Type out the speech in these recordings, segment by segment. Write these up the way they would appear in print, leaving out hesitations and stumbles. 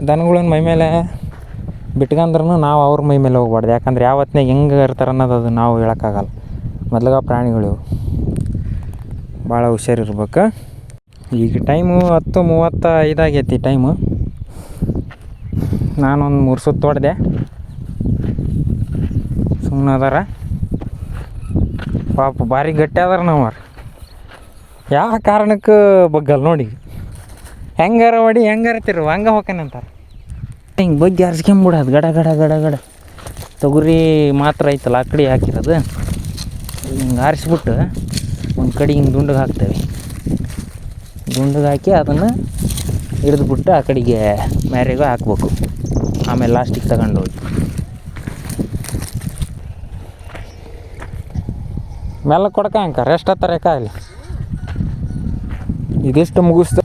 ದನಗಳನ್ನ ಮೈ ಮೇಲೆ ಬಿಟ್ಕಂದ್ರೂ ನಾವು ಅವ್ರ ಮೈ ಮೇಲೆ ಹೋಗ್ಬಾರ್ದು. ಯಾಕಂದ್ರೆ ಯಾವ ಹೊತ್ನಾಗ ಹೆಂಗೆ ಇರ್ತಾರೆ ಅನ್ನೋದು ಅದು ನಾವು ಹೇಳೋಕ್ಕಾಗಲ್ಲ. ಮೊದ್ಲಾಗ ಪ್ರಾಣಿಗಳು ಭಾಳ ಹುಷಾರಿರ್ಬೇಕು. ಈಗ ಟೈಮು 10:35 ಆಗೈತಿ ಟೈಮು. ನಾನೊಂದು 3 ಸುತ್ತು ಹೊಡೆದೆ. ಸುಮ್ಮನೆ ಅದಾರ ಪಾಪ, ಭಾರಿ ಗಟ್ಟಿ ಅದಾರ ನಾವು. ಯಾವ ಕಾರಣಕ್ಕೆ ಬಗ್ಗಲ್ಲ ನೋಡಿ, ಹೆಂಗಾರ ಹೊಡಿ ಹೆಂಗಾರ ತಿರು ಹಂಗೆ ಹೋಗ್ತಾನಂತಾರೆ. ಹಿಂಗೆ ಬಗ್ಗೆ ಹರಿಸ್ಕೊಂಬಿಡೋದು ಗಡ ಗಡ ಗಡ ಗಡ. ತೊಗರಿ ಮಾತ್ರ ಐತಲ್ಲ ಆ ಕಡೆ ಹಾಕಿರೋದು, ಹಿಂಗೆ ಆರಿಸ್ಬಿಟ್ಟು ಒಂದು ಕಡೆ ಹಿಂಗೆ ದುಂಡಿಗೆ ಹಾಕ್ತೇವೆ. ದುಂಡಿಗೆ ಹಾಕಿ ಅದನ್ನು ಹಿಡಿದ್ಬಿಟ್ಟು ಆ ಕಡೆಗೆ ಮ್ಯಾರಿಗೂ ಹಾಕ್ಬೇಕು. ಆಮೇಲೆ ಲಾಸ್ಟಿಗೆ ತಗೊಂಡು ಹೋಗಿ ಮೆಲ್ಲ ಕೊಡ್ಕ ರೆಸ್ಟ್ ಹತ್ತಾರೆ ಕಾಯಿಲೆ. ಇದಿಷ್ಟು ಮುಗಿಸ್ತು.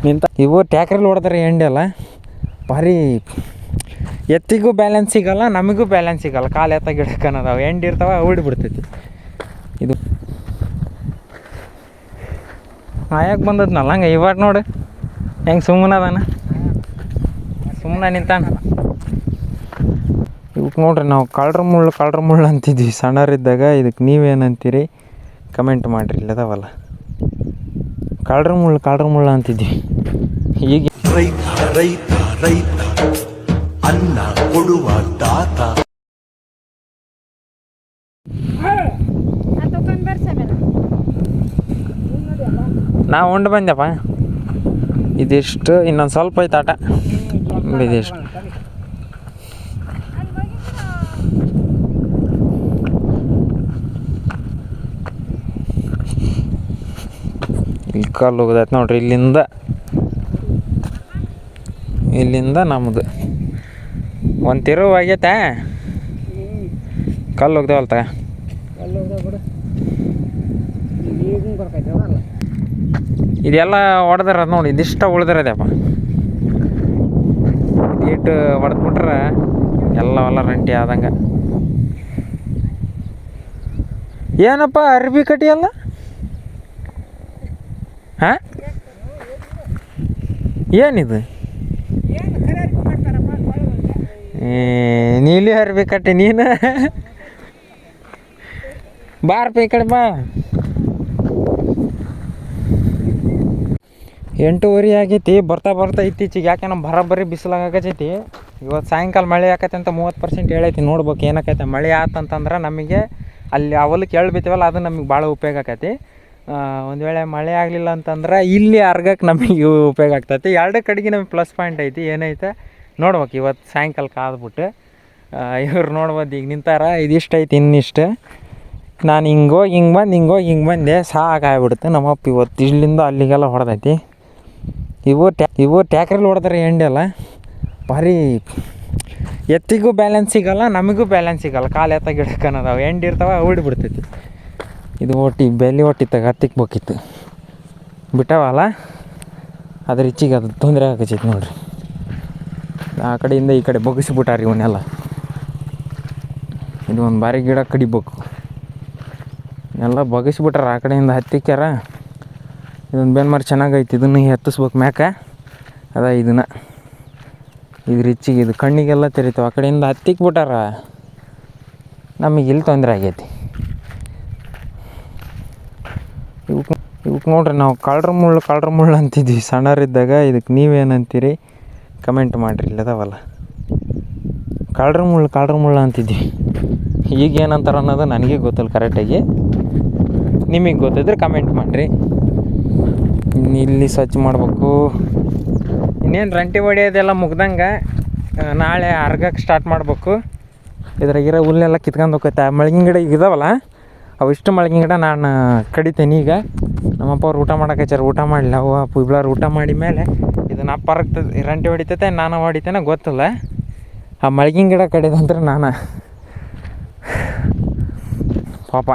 ನಿಂತ ಇವು ಟ್ಯಾಕ್ರಲ್ಲಿ ಹೊಡೆದ್ರೆ ಎಂಡಿ ಅಲ್ಲ, ಭಾರಿ ಎತ್ತಿಗೂ ಬ್ಯಾಲೆನ್ಸ್ ಸಿಗಲ್ಲ, ನಮಗೂ ಬ್ಯಾಲೆನ್ಸ್ ಸಿಗಲ್ಲ. ಕಾಲು ಎತ್ತ ಗಿಡಕ್ಕೆ ಅನ್ನೋದಾವ ಎಂಡಿ ಇರ್ತಾವೆ, ಬಿಡ್ತೈತಿ. ಇದು ಆಯಾಕೆ ಬಂದದ್ನಲ್ಲ ಹಂಗೆ ಇವಾಗ ನೋಡಿ ಹೆಂಗೆ ಸುಮ್ಮನೆ ಅದಾನ, ಸುಮ್ಮನೆ ನಿಂತಾನ. ಇವಕ್ಕೆ ನೋಡ್ರಿ ನಾವು ಕಾಳ್ರ ಮುಳ್ಳು ಅಂತಿದ್ವಿ ಸಣ್ಣರಿದ್ದಾಗ. ಇದಕ್ಕೆ ನೀವೇನಂತೀರಿ ಕಮೆಂಟ್ ಮಾಡಿರಿ. ಇಲ್ಲದವಲ್ಲ ಕಾಳ್ರ ಮುಳ್ಳು ಅಂತಿದ್ವಿ. ಈಗ ರೈತ ಅನ್ನ ಕೊಡುವ ದಾತ. ನಾವು ಉಂಡು ಬಂದೆಪ್ಪ. ಇದಿಷ್ಟು ಇನ್ನೊಂದು ಸ್ವಲ್ಪ ಐತೆ ಆಟ. ಇದಿಷ್ಟು ಇಲ್ಲಿ ಕಲ್ಲು ಹೋಗೋದೈತೆ ನೋಡ್ರಿ. ಇಲ್ಲಿಂದ ನಮ್ಮದು ಒಂದು ತಿರುವು ಆಗೈತೆ. ಕಲ್ಲು ಹೋಗ್ದೇವಲ್ಲ ತಗ. ಇದೆಲ್ಲ ಹೊಡೆದ್ರ ನೋಡಿ, ಇದಿಷ್ಟ ಉಳ್ದಿರೋದಪ್ಪ. ಇಟ್ಟು ಹೊಡೆದ್ಬಿಟ್ರೆ ಎಲ್ಲ ರಂಟಿ ಆದಂಗೆ. ಏನಪ್ಪ ಅರ್ಬಿ ಕಟ್ಟಿಯಲ್ಲ? ಹಾಂ, ಏನಿದು? ನೀಲಿ ಅರ್ಬಿ ಕಟ್ಟಿ ನೀನು ಬಾರಪ್ಪ ಈ ಕಡೆ ಬಾ. 8:30 ಆಗೈತಿ. ಬರ್ತಾ ಇತ್ತೀಚಿಗೆ ಯಾಕೆ ನಮ್ಮ ಬರೋಬ್ಬರಿ ಬಿಸಿಲಾಗತೈತಿ. ಇವತ್ತು ಸಾಯಂಕಾಲ ಮಳೆ ಆಕೈತೆ ಅಂತ 30% ಹೇಳೈತಿ. ನೋಡ್ಬೇಕು ಏನಾಕೈತೆ. ಮಳೆ ಆತಂತಂದ್ರೆ ನಮಗೆ ಅಲ್ಲಿ ಅವಲಕ್ಕೆ ಬಿತ್ತೀವಲ್ಲ ಅದು ನಮಗೆ ಭಾಳ ಉಪಯೋಗ ಆಕೈತಿ. ಒಂದು ವೇಳೆ ಮಳೆ ಆಗಲಿಲ್ಲ ಅಂತಂದ್ರೆ ಇಲ್ಲಿ ಅರ್ಗಕ್ಕೆ ನಮಗೆ ಉಪಯೋಗ ಆಗ್ತೈತಿ. ಎರಡು ಕಡೆಗೆ ನಮಗೆ ಪ್ಲಸ್ ಪಾಯಿಂಟ್ ಐತಿ. ಏನೈತೆ ನೋಡ್ಬೇಕು ಇವತ್ತು ಸಾಯಂಕಾಲ ಕಾದ್ಬಿಟ್ಟು. ಇವ್ರು ನೋಡ್ಬೋದು ಈಗ ನಿಂತಾರ. ಇದಿಷ್ಟು ಐತಿ, ಇನ್ನಿಷ್ಟು. ನಾನು ಹಿಂಗೆ ಬಂದೆ. ಸಾಕಾಗ್ಬಿಡುತ್ತೆ. ನಮ್ಮಪ್ಪ ಇವತ್ತು ಇಲ್ಲಿಂದ ಅಲ್ಲಿಗೆಲ್ಲ ಹೊಡೆದೈತಿ. ಇವು ಟ್ಯಾಕ್ರಲ್ಲಿ ಹೊಡೆದ್ರೆ ಎಂಡಿ ಅಲ್ಲ, ಭಾರಿ ಎತ್ತಿಗೂ ಬ್ಯಾಲೆನ್ಸ್ ಸಿಗಲ್ಲ, ನಮಗೂ ಬ್ಯಾಲೆನ್ಸ್ ಸಿಗಲ್ಲ. ಕಾಲು ಎತ್ತ ಗಿಡಕ್ಕೆ ಅನ್ನೋದಾವ ಎಂಡಿ ಇರ್ತಾವೆ, ಬಿಡ್ತೈತಿ. ಇದು ಬೆಲೆ ಒಟ್ಟಿತ್ತಾಗ ಹತ್ತಿಕ್ಬೇಕಿತ್ತು, ಬಿಟ್ಟವಲ್ಲ. ಅದ್ರ ಹೆಚ್ಚಿಗೆ ಅದು ತೊಂದರೆ ಆಗೈತಿ ನೋಡ್ರಿ. ಆ ಕಡೆಯಿಂದ ಈ ಕಡೆ ಬಗ್ಗಿಸ್ಬಿಟ್ಟಾರ ಇವನ್ನೆಲ್ಲ. ಇದು ಒಂದು ಬಾರಿ ಗಿಡ ಕಡಿಬೇಕು. ಎಲ್ಲ ಬಗ್ಗಿಸ್ಬಿಟ್ಟಾರ. ಆ ಕಡೆಯಿಂದ ಹತ್ತಿಕ್ಯಾರ. ಇದೊಂದು ಬೆನ್ಮಾರಿ ಚೆನ್ನಾಗೈತಿ. ಇದನ್ನು ಹತ್ತಿಸ್ಬೇಕು ಮ್ಯಾಕ. ಇದನ್ನು ಇದ್ರ ಹೆಚ್ಚಿಗೆ ಇದು ಕಣ್ಣಿಗೆಲ್ಲ ತೆರಿತಾವೆ. ಆ ಕಡೆಯಿಂದ ಹತ್ತಿಕ್ಬಿಟ್ಟಾರ. ನಮಗೆ ಇಲ್ಲಿ ತೊಂದರೆ ಆಗೈತಿ. ಇವಕ್ಕೆ ನೋಡ್ರಿ ನಾವು ಕಾಳ್ರ ಮುಳ್ಳು ಅಂತಿದ್ವಿ ಸಣ್ಣರಿದ್ದಾಗ. ಇದಕ್ಕೆ ನೀವೇನಂತೀರಿ ಕಮೆಂಟ್ ಮಾಡಿರಿ. ಇಲ್ಲದವಲ್ಲ ಕಾಳ್ರ ಮುಳ್ಳು ಅಂತಿದ್ವಿ. ಈಗ ಏನಂತಾರೆ ಅನ್ನೋದು ನನಗೆ ಗೊತ್ತಿಲ್ಲ ಕರೆಕ್ಟಾಗಿ. ನಿಮಗೆ ಗೊತ್ತಿದ್ರೆ ಕಮೆಂಟ್ ಮಾಡಿರಿ. ಇಲ್ಲಿ ಸ್ವಚ್ಛ ಮಾಡಬೇಕು. ಇನ್ನೇನು ರಂಟಿ ಹೊಡೆಯೋದೆಲ್ಲ ಮುಗ್ದಂಗೆ ನಾಳೆ ಅರ್ಗಕ್ಕೆ ಸ್ಟಾರ್ಟ್ ಮಾಡಬೇಕು. ಇದ್ರಾಗಿರೋ ಹುಲ್ಲೆಲ್ಲ ಕಿತ್ಕೊಂಡು ಹೋಗ್ತೈತೆ. ಮಳಗಿನ ಗಿಡ ಈಗ ಇದಾವಲ್ಲ, ಅವಿಷ್ಟು ಮಳಗಿನ ಗಿಡ ನಾನು ಕಡಿತೇನೆ. ಈಗ ನಮ್ಮಪ್ಪ ಅವ್ರು ಊಟ ಮಾಡೋಕೆ ಊಟ ಮಾಡಲಿಲ್ಲ. ಅವು ಅಪ್ಪ ಇಬ್ಬರು ಊಟ ಮಾಡಿ ಮೇಲೆ ಇದನ್ನು ಅಪ್ಪ ಅರಗ್ತದೆ, ರಂಟಿ ಹೊಡಿತೈತೆ. ನಾನು ಹೊಡಿತೇನೆ ಗೊತ್ತಿಲ್ಲ. ಆ ಮಳಗಿನ ಗಿಡ ಕಡಿದಂದ್ರೆ ನಾನು ಪಾಪ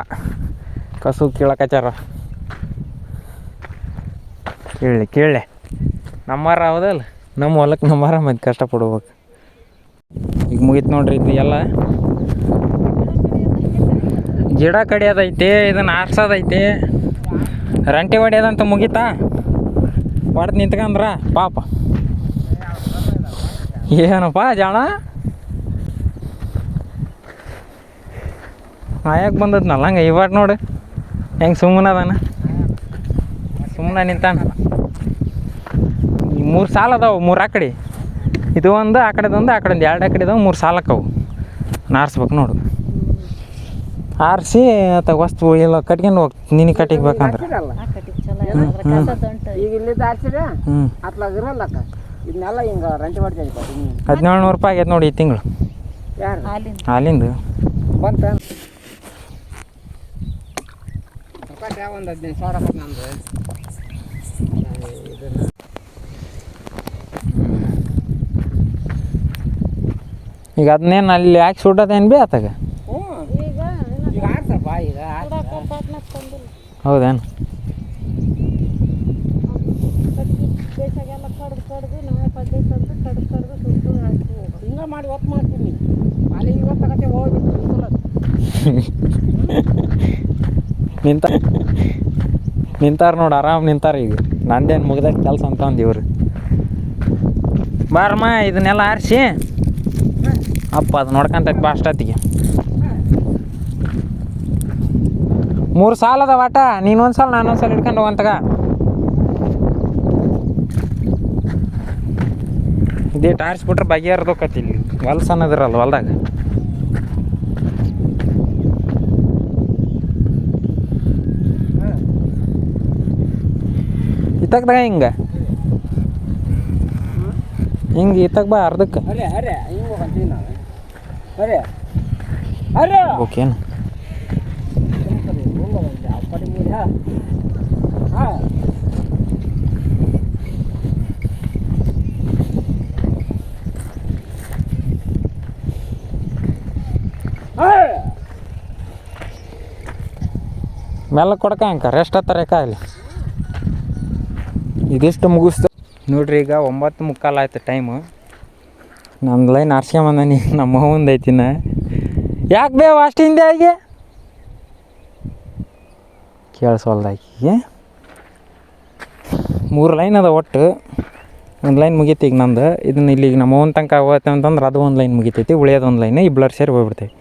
ಕಸು ಕೀಳಕಚಾರ. ಕೇಳಿ ನಮ್ಮಾರ ಹೌದಲ್ಲ, ನಮ್ಮ ಹೊಲಕ್ಕೆ ನಮ್ಮಾರ ಮತ್ತು ಕಷ್ಟಪಡ್ಬೇಕು. ಈಗ ಮುಗೀತು ನೋಡ್ರಿ. ಇದು ಎಲ್ಲ ಗಿಡ ಕಡಿಯೋದೈತೆ, ಇದನ್ನು ಆರ್ಸೋದೈತೆ, ರಂಟಿ ಹೊಡಿಯೋದಂತ ಮುಗೀತಾ. ಹೊಡೆದು ನಿಂತ್ಕಂದ್ರ ಪಾಪ ಏನಪ್ಪ ಜಾಣ ಆಯಕ್ಕೆ ಬಂದದ್ನಲ್ಲ ಹಂಗೆ ಇವಾಗ ನೋಡು ಹೆಂಗೆ ಸುಮ್ಮನೆ ಅದಾನ, ಸುಮ್ಮನೆ ನಿಂತಾನ. 3 ಸಾಲ ಅದಾವೆ, 3 ಆ ಕಡೆ, ಇದು ಒಂದು ಆ ಕಡೆದೊಂದು, ಆ ಕಡೆದು 2 ಆ ಕಡೆ ಇದಾವೆ, 3 ಸಾಲಕ್ಕವು ಆರಿಸ್ಬೇಕು ನೋಡು. ಆರಿಸಿ ಅಥವಾ ವಸ್ತು ಇಲ್ಲ ಕಟ್ಕೊಂಡು ಹೋಗಿ ನಿನಗೆ ಕಟ್ಟಿಗ್ಬೇಕಂದ್ರೆ ಈಗ ಇಲ್ಲಿದ್ದು ಆರ್ಸಿರ ಅತ್ಲಾಗ ಇರಲ್ಲಕ್ಕ ಇದನ್ನೆಲ್ಲ ಹಿಂಗೆ ರಂಟಿ ಮಾಡ್ತೀವಿ. 1700 ರೂಪಾಯಿ ಆಗೈತೆ ನೋಡಿ ಈ ತಿಂಗಳು ಯಾರು ಹಾಲಿಂದು ಬಂತ ಒಂದು 15,000 ನಂದು. ಈಗ ಅದನ್ನೇನು ಅಲ್ಲಿ ಹಾಕಿ ಸುಡೋದೇನು ಬಿ ಆತಾಗ? ಈಗ ಆಡ್ಸಪ್ಪ, ಈಗ ಹೌದೇನು? ಹಿಂಗೆ ಮಾಡಿ ಒತ್ತು ಮಾಡ್ತೀನಿ ಅಲ್ಲಿ ಇವತ್ತು ತಗತ್ತೆ ಹೋಗ್ಬಿಟ್ಟು ನಿಂತಾರ ನೋಡಿ, ಆರಾಮ್ ನಿಂತಾರ. ಈಗ ನಂದೇನು ಮುಗ್ದೈತೆ ಕೆಲಸ ಅಂತ ಅಂದು ಇವ್ರು. ಬಾರಮ್ಮ ಇದನ್ನೆಲ್ಲ ಆರಿಸಿ ಅಪ್ಪ ಅದು ನೋಡ್ಕೊಂತೈತೆ ಬಾ ಅಷ್ಟೊತ್ತಿಗೆ. 3 ಸಾಲ ಅದ ವಾಟ, ನೀನು ಒಂದು ಸಾಲ ನಾನು ಒಂದು ಸಾಲ ಹಿಡ್ಕೊಂಡು ಹೋಗಂತಗ. ಇದೇಟು ಆರಿಸ್ಬಿಟ್ರೆ ಬಗೆಹರ್ದೋಕತಿ. ಇಲ್ಲಿ ಹೊಲ್ಸು ಅನ್ನೋದಿರಲ್ಲ ಹೊಲ್ದಾಗ. ಇತ್ತಕ್ದಾಗ ಹಿಂಗೆ ಇತ್ತಕ್ಕೆ ಬಾ ಅರ್ಧಕ್ಕೆ ಓಕೆನು. ಮೆಲ್ಲ ಕೊಡಕ ಅಂಕ ರೆಸ್ಟ್ ಹತ್ತಾರಕ ಅಲ್ಲಿ. ಇದಿಷ್ಟು ಮುಗಿಸ್ತು ನೋಡ್ರಿ. ಈಗ 9:15 ಆಯ್ತು ಟೈಮು. ನಮ್ದು ಲೈನ್ ಆರ್ಸ್ಕೊಂಬಂದಾನಿ, ನಮ್ಮ ಅವ್ವಂದು ಐತಿನ. ಯಾಕೆ ಬೇವು ಅಷ್ಟು ಹಿಂದೆ ಆಗಿ ಕೇಳಿಸೋಲ್ದಾಕಿಗೆ 3 ಲೈನ್ ಅದ ಒಟ್ಟು. ಒಂದು ಲೈನ್ ಮುಗೀತಿ ಈಗ ನಂದು. ಇದನ್ನ ಇಲ್ಲಿ ನಮ್ಮ ಅವ್ವನ ತನಕ ಹೋಗುತ್ತೆ ಅಂತಂದ್ರೆ ಅದು ಒಂದು ಲೈನ್ ಮುಗಿತೈತಿ, ಉಳಿಯೋದು ಒಂದು ಲೈನ್. ಇಬ್ಬರು ಸೇರಿ ಹೋಗ್ಬಿಡ್ತೈತಿ.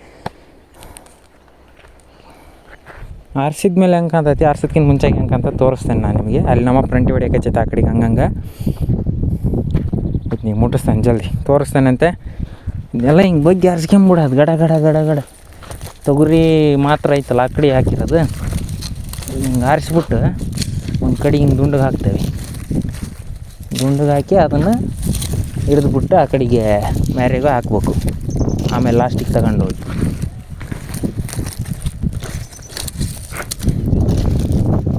ಆರ್ಸಿದ ಮೇಲೆ ಹೆಂಗೆ ಕಾಣ್ತೈತಿ, ಆರ್ಸಿದ್ಕಿಂತ ಮುಂಚೆ ಹೆಂಗೆ ಅಂತ ತೋರಿಸ್ತೇನೆ ನಾನು ನಿಮಗೆ. ಅಲ್ಲಿ ನಮ್ಮ ಫ್ರಂಟಿ ಹೊಡಿಯೋಕೆ ಆ ಕಡೆಗೆ ಹಂಗಂಗೆ ಇದು ನೀವು ಮುಟ್ಟಿಸ್ತೇನೆ, ಜಲ್ದಿ ತೋರಿಸ್ತೇನಂತೆ. ಇದೆಲ್ಲ ಹಿಂಗೆ ಬಗ್ಗೆ ಆರಿಸ್ಕೊಂಬಿಡೋದು ಗಡ ಗಡ ಗಡ ಗಡ. ತೊಗರಿ ಮಾತ್ರ ಐತಲ್ಲ ಆ ಕಡೆ ಹಾಕಿರೋದು, ಹಿಂಗೆ ಆರಿಸ್ಬಿಟ್ಟು ಒಂದು ಕಡೆ ಹಿಂಗೆ ದುಂಡಿಗೆ ಹಾಕ್ತೇವೆ. ದುಂಡಿಗೆ ಹಾಕಿ ಅದನ್ನು ಹಿಡಿದ್ಬಿಟ್ಟು ಆ ಕಡೆಗೆ ಮ್ಯಾರಿಗೂ ಹಾಕ್ಬೇಕು. ಆಮೇಲೆ ಲಾಸ್ಟಿಗೆ ತಗೊಂಡು ಹೋಗಿ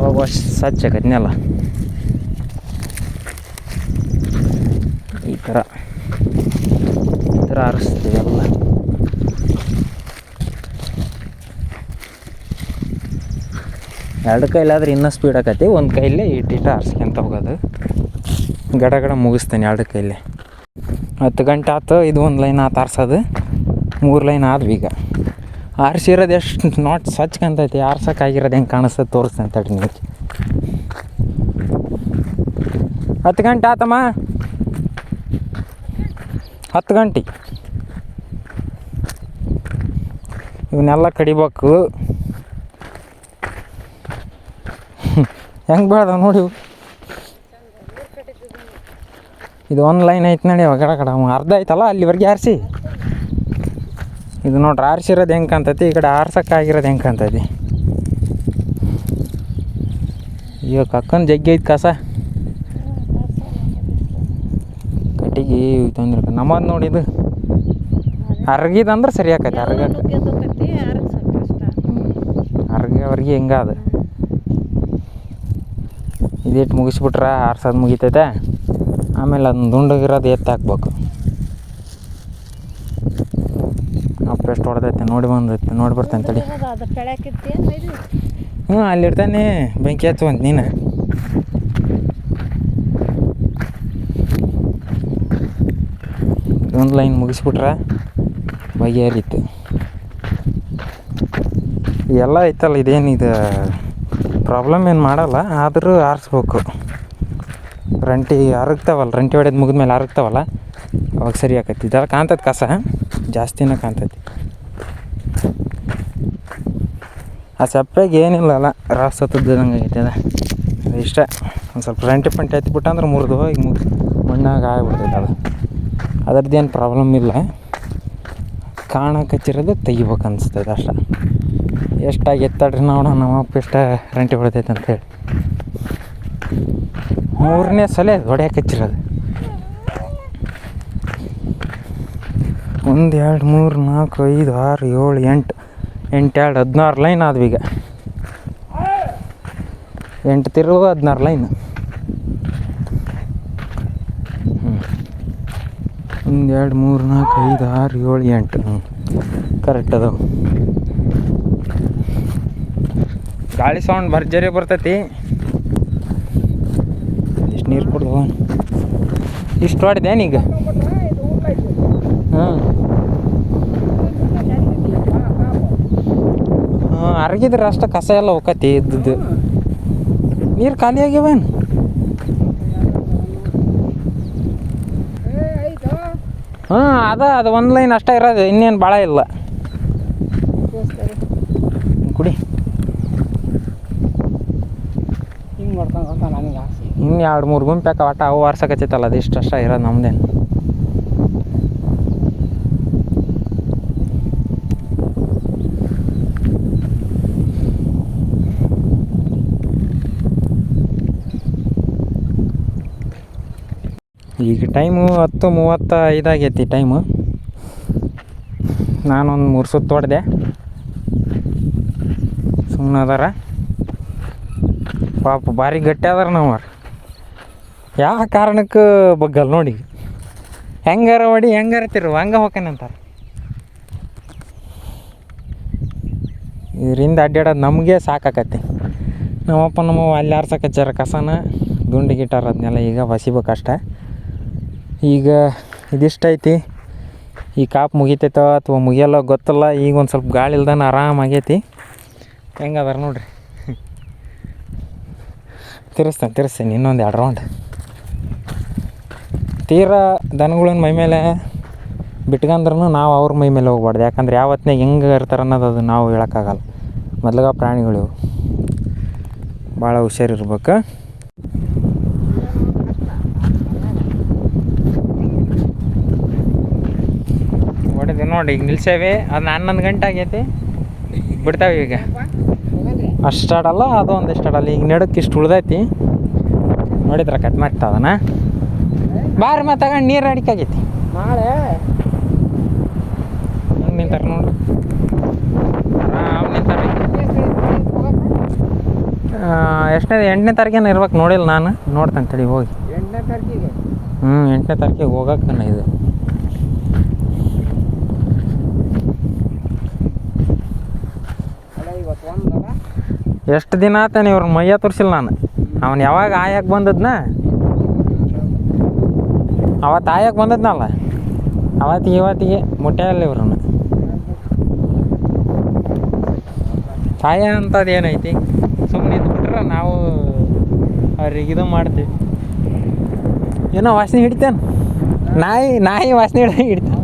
ಅವಾಗ ಅಷ್ಟು ಸ್ವಚ್ಛ ಆಕೈತಿನೆಲ್ಲ. ಈ ಥರ ಆರಿಸ್ತೀವಿ ಎಲ್ಲ. ಎರಡು ಕೈಲಾದ್ರೆ ಇನ್ನೂ ಸ್ಪೀಡ್ ಆಕೈತಿ, ಒಂದು ಕೈಲೇ ಇಟ್ಟು ಆರಿಸ್ಕೊಂತ ಹೋಗೋದು. ಗಡ ಗಡ ಮುಗಿಸ್ತೇನೆ 2 ಕೈಲೇ. 10 ಗಂಟೆ ಆಯ್ತು. ಇದು ಒಂದು ಲೈನ್ ಆತು ಆರ್ಸೋದು, 3 ಲೈನ್ ಆದ್ವಿ. ಈಗ ಆರಿಸಿರೋದು ಎಷ್ಟು ನಾಟ್ ಸ್ವಚ್ಛಕಂತೈತಿ. ಆರ್ಸೋಕ್ಕಾಗಿರೋದು ಹೆಂಗೆ ಕಾಣಿಸ್ತದೆ ತೋರಿಸ್ತೇನೆ ತಡಿ ನಿಮಗೆ. 10 ಗಂಟೆ ಆತಮ್ಮ, 10 ಗಂಟೆ. ಇವನ್ನೆಲ್ಲ ಕಡಿಬೇಕು. ಹೆಂಗೆ ಬೇಡ ನೋಡಿ. ಇದು ಒಂದು ಲೈನ್ ಐತೆ ನೋಡಿ. ಕಡ ಕಡ ಅರ್ಧ ಐತಲ್ಲ ಅಲ್ಲಿವರೆಗೆ ಆರಿಸಿ. ಇದು ನೋಡ್ರಿ ಆರಿಸಿರೋದು ಹೆಂಗೆ ಕಾಣ್ತೈತಿ, ಈ ಕಡೆ ಆರ್ಸೋಕ್ಕಾಗಿರೋದು ಹೆಂಗೆ ಕಾಣ್ತೈತಿ. ಈಗ ಕಕ್ಕನ ಜಗ್ಗಿ ಐತೆ ಕಸ ಕಟ್ಟಿಗೆ ತೊಂದ್ರೆ. ನಮ್ಮದು ನೋಡಿದು ಅರ್ಗಿದಂದ್ರೆ ಸರಿ ಆಕೈತಿ. ಅರ್ಗವ್ರಿಗೆ ಹಿಂಗೆ ಅದು. ಇದಿಟ್ಟು ಮುಗಿಸ್ಬಿಟ್ರೆ ಆರ್ಸೋದು ಮುಗಿತೈತೆ. ಆಮೇಲೆ ಅದನ್ನ ದುಂಡಗಿರೋದು ಎತ್ತಿ ಹಾಕ್ಬೇಕು. ಅಪ್ಪೆಷ್ಟು ಹೊಡೆದೈತೆ ನೋಡಿ ಬಂದೈತೆ, ನೋಡಿ ಬರ್ತೇನೆ ತಡಿ. ಹ್ಞೂ ಅಲ್ಲಿರ್ತಾನೆ ಬೆಂಕಿ ಹಚ್ಚುವಂತ ನೀನು. ಒಂದು ಲೈನ್ ಮುಗಿಸ್ಬಿಟ್ರೆ ಬಗೆಹರಿತು. ಎಲ್ಲ ಐತಲ್ಲ, ಇದೇನಿದು ಪ್ರಾಬ್ಲಮ್ ಏನು ಮಾಡಲ್ಲ, ಆದರೂ ಆರಿಸ್ಬೇಕು. ರಂಟಿ ಅರಗ್ತಾವಲ್ಲ, ರಂಟಿ ಹೊಡೆದು ಮುಗಿದ್ಮೇಲೆ ಅರಗ್ತಾವಲ್ಲ, ಅವಾಗ ಸರಿ ಆಕೈತಿ. ಇದೆಲ್ಲ ಕಾಣ್ತೈತೆ ಕಸ, ಜಾಸ್ತಿನೇ ಕಾಣ್ತೈತಿ. ಆ ಸಪ್ಪೆಗೆ ಏನಿಲ್ಲಲ್ಲ, ರಾಸ್ ಹತ್ತದಂಗೆ ಆಗೈತೆ ಅದು ಇಷ್ಟ. ಒಂದು ಸ್ವಲ್ಪ ರಂಟಿ ಪಂಟಿ ಹತ್ತಿಬಿಟ್ಟು ಅಂದ್ರೆ ಮುರಿದು ಹೋಗಿ ಮಣ್ಣಾಗ ಆಗಿಬಿಡ್ತೈತೆ ಅದು. ಅದ್ರದ್ದೇನು ಪ್ರಾಬ್ಲಮ್ ಇಲ್ಲ. ಕಾಣಕಚ್ಚಿರೋದು ತೆಗಿಬೇಕು ಅನಿಸ್ತೈತೆ ಅಷ್ಟೆ. ಎಷ್ಟಾಗಿ ಎತ್ತಾಡ್ರಿ ನೋಡೋಣ ನಮ್ಮಪ್ಪ ಇಷ್ಟ ರಂಟಿ ಹೊಡೆದೈತೆ ಅಂತೇಳಿ. 3ನೇ ಸಲ ಹೊಡ್ಯಾಕೆ ಹಚ್ಚಿರೋದು. 1 2 3 4 5 6 7 8 8 2 16 ಲೈನ್ ಆದ್ವು ಈಗ. 8 ತಿರುವು 16 ಲೈನ್. 1 2 3 4 5 6 7 8 ಕರೆಕ್ಟ್ ಅದು. ಗಾಳಿ ಸೌಂಡ್ ಭರ್ಜರಿ ಬರ್ತೈತಿ. ಇಷ್ಟು ನೀರು ಕುಡ್ದು ಹೋಗೋಣ. ಇಷ್ಟು ಹೊಡೆದೇನೀಗ? ಹಾಂ ಹಾಂ, ಅರಗಿದ್ರೆ ಅಷ್ಟ ಕಸ ಎಲ್ಲ ಹೋಗತಿ ಇದ್ದದ್ದು. ನೀರು ಖಾಲಿ ಆಗ್ಯಾವೇನು? ಹಾಂ ಅದು ಒಂದು ಲೈನ್ ಅಷ್ಟೇ ಇರೋದು, ಇನ್ನೇನು ಭಾಳ ಇಲ್ಲ. ಕುಡಿ. ಹಿಂಗೆ ಮಾಡ್ಕೊಂಡು ನನಗೆ ಆಸೆ. ಇನ್ನು 2-3 ಗುಂಪು ಯಾಕೆ ಒಟ್ಟು ಅವು ವಾರ್ಸಕತ್ತೈತಲ್ಲ, ಅದು ಇಷ್ಟು ಅಷ್ಟ ಇರೋದು ನಮ್ದೇನು. ಈಗ ಟೈಮು 10:35 ಆಗೈತಿ ಟೈಮು. ನಾನೊಂದು 3 ಸುತ್ತು ಹೊಡೆದೆ. ಸುಮ್ಮನೆ ಅದಾರ ಪಾಪ, ಭಾರಿ ಗಟ್ಟಿ ಅದಾರ ನಾವು. ಯಾವ ಕಾರಣಕ್ಕೆ ಬಗ್ಗಲ್ಲ ನೋಡಿ, ಹೆಂಗಾರ ಹೊಡಿ ಹೆಂಗಾರ ತಿರು ಹಂಗೆ ಹೋಗ್ಕೇನಂತಾರೆ. ಇದರಿಂದ ಅಡ್ಡಾಡೋದು ನಮಗೆ ಸಾಕಾಕತಿ. ನಮ್ಮಪ್ಪ ನಮ್ಮವ್ವ ಅಲ್ಲಿ ಆರ್ಸಕಚ್ಚಾರ ಕಸನ, ದುಂಡಿಗಿಟ್ಟಾರ ಅದನ್ನೆಲ್ಲ ಈಗ ಬಸಿಬೇಕಷ್ಟ. ಈಗ ಇದಿಷ್ಟೈತಿ. ಈ ಕಾಪು ಮುಗಿತೈತೋ ಅಥವಾ ಮುಗಿಯಲ್ಲ ಗೊತ್ತಲ್ಲ. ಈಗ ಒಂದು ಸ್ವಲ್ಪ ಗಾಳಿ ಇಲ್ದಾನ ಆರಾಮಾಗೈತಿ. ಹೆಂಗದಾರ ನೋಡ್ರಿ. ತಿರ್ಸ್ತೇನೆ ಇನ್ನೊಂದು 2 ರೌಂಡ್. ತೀರಾ ದನಗಳನ್ನ ಮೈ ಮೇಲೆ ಬಿಟ್ಕಂದ್ರೂ ನಾವು ಅವ್ರ ಮೈ ಮೇಲೆ ಹೋಗ್ಬಾರ್ದು. ಯಾಕಂದ್ರೆ ಯಾವತ್ತಿನಾಗ ಹೆಂಗೆ ಇರ್ತಾರೆ ಅನ್ನೋದು ಅದು ನಾವು ಹೇಳೋಕ್ಕಾಗಲ್ಲ. ಮೊದ್ಲಾಗ ಪ್ರಾಣಿಗಳು ಭಾಳ ಹುಷಾರಿರ್ಬೇಕು. ಹೊಡೆದು ನೋಡಿ ಈಗ ನಿಲ್ಸೇವೆ. ಅದು 11 ಗಂಟೆ ಆಗೈತಿ, ಬಿಡ್ತಾವೆ ಈಗ. ಅಷ್ಟು ಆಡಲ್ಲ, ಅದು ಒಂದಿಷ್ಟು ಆಡಲ್ಲ. ಈಗ ನಡಕ್ಕೆ ಇಷ್ಟು ಉಳ್ದೈತಿ ನೋಡಿದ್ರೆ ಕಟ್ ಮಾಡ್ತಾವನ. ಬಾರಿ ತಗೊಂಡು ನೀರು ಅಡಿಕಾಗೈತಿ. ನಾಳೆ ಹಂಗೆ ನಿಂತಾರೆ ನೋಡ್ರಿ, ಆರಾಮ್ ನಿಂತಾರೆ. ಎಷ್ಟನೇ 8ನೇ ತಾರೀಕೇನು ಇರ್ಬೇಕು, ನೋಡಿಲ್ಲ ನಾನು. ನೋಡ್ತೇನೆ ತಡಿ ಹೋಗಿ. 8ನೇ ತಾರೀಕಿಗೆ? 8ನೇ ತಾರೀಕಿಗೆ ಹೋಗಕ್ಕೆ ಇದು. ಎಷ್ಟು ದಿನ ಆತಾನೆ ಇವ್ರ ಮೈಯ ತೋರಿಸಿಲ್ಲ ನಾನು. ಅವನು ಯಾವಾಗ ಆಯಕ್ಕೆ ಬಂದದ್ನ, ಅವತ್ತು ಆಯಕ್ಕೆ ಬಂದದ್ನಲ್ಲ, ಇವತ್ತಿಗೆ ಮುಟ್ಟಾಗಲ್ಲ ಇವ್ರನ್ನ. ಆಯ ಅಂತದ್ದು ಏನೈತಿ, ಸುಮ್ಮನೆ ಇದ್ಬಿಟ್ರೆ ನಾವು ಅವ್ರಿಗೆ ಇದು ಮಾಡ್ತೀವಿ. ಏನೋ ವಾಸನೆ ಹಿಡಿತೇನೆ, ನಾಯಿ ವಾಸನೆ ಹಿಡಿತೇನೆ.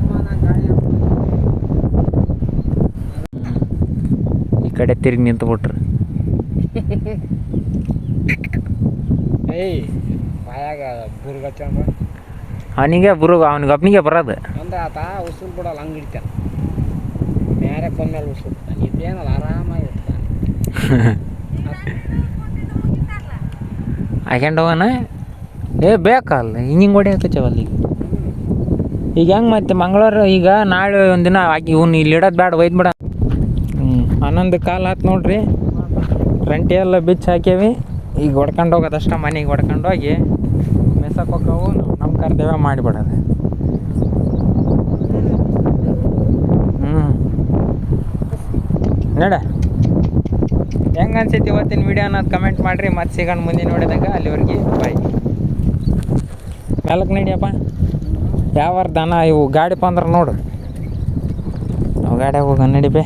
ಈ ಕಡೆ ತಿರುಗಿ ನಿಂತುಬಿಟ್ರೆ ಬಾಯಾಗ ಬುರ್ಗಚ್ಚ ಅವನಿಗೆ ಅವನಿಗೆ ಬರೋದು ಅಂದ್ರೆ ಆತ ಉಸುಲ್ ಬಿಡಲ್ಲ, ಹಂಗೆ ಹಿಡಿತಾನೆ. ಬೇರೆ ಬಂದ್ಮೇಲೆ ಉಸುಲ್ ಇದೇನಲ್ಲ ಆರಾಮಾಗಿರ್ತಾನೆ. ಹಾಕ್ಯಂಡವನ ಬೇಕಲ್ಲ ಹಿಂಗೆ ಹೊಡಿಯಕಚ್ಚವಲ್ಲ. ಈಗ ಹೆಂಗೆ ಮತ್ತೆ ಮಂಗಳವಾರ, ಈಗ ನಾಳೆ ಒಂದಿನ ಆಕಿ ಇವ್ನು ಇಲ್ಲಿ ಇಡೋದು ಬೇಡ, ಒಯ್ದು ಬಿಡ. 11 ಕಾಲು ಆತು ನೋಡ್ರಿ. ರಂಟಿ ಎಲ್ಲ ಬಿಚ್ಚಿ ಹಾಕ್ಯವಿ. ಈಗ ಹೊಡ್ಕೊಂಡು ಹೋಗೋದಷ್ಟ, ಮನೆಗೆ ಹೊಡ್ಕೊಂಡು ಹೋಗಿ ಮೆಸಕ್ಕೆ ಹೋಗವು. ನಮ್ಮ ಕರ್ತವ್ಯ ಮಾಡಿಬಿಡೋದು. ನೋಡ ಹೆಂಗೆ ಅನ್ಸೈತಿ ಇವತ್ತಿನ ವಿಡಿಯೋ ಅನ್ನೋದು ಕಮೆಂಟ್ ಮಾಡಿರಿ. ಮತ್ತೆ ಸಿಗೋಣ ಮುಂದೆ ನೋಡಿದಾಗ. ಅಲ್ಲಿವರೆಗೆ ಬಾಯ್. ಮೆಲ್ಲಕ್ಕೆ ನಡಿಯಪ್ಪ. ಯಾವ ದನ ಇವು ಗಾಡಿ ಬಂದ್ರೆ ನೋಡು, ನಾವು ಗಾಡಿಯಾಗ ಹೋಗ ನಡಿಬೇ.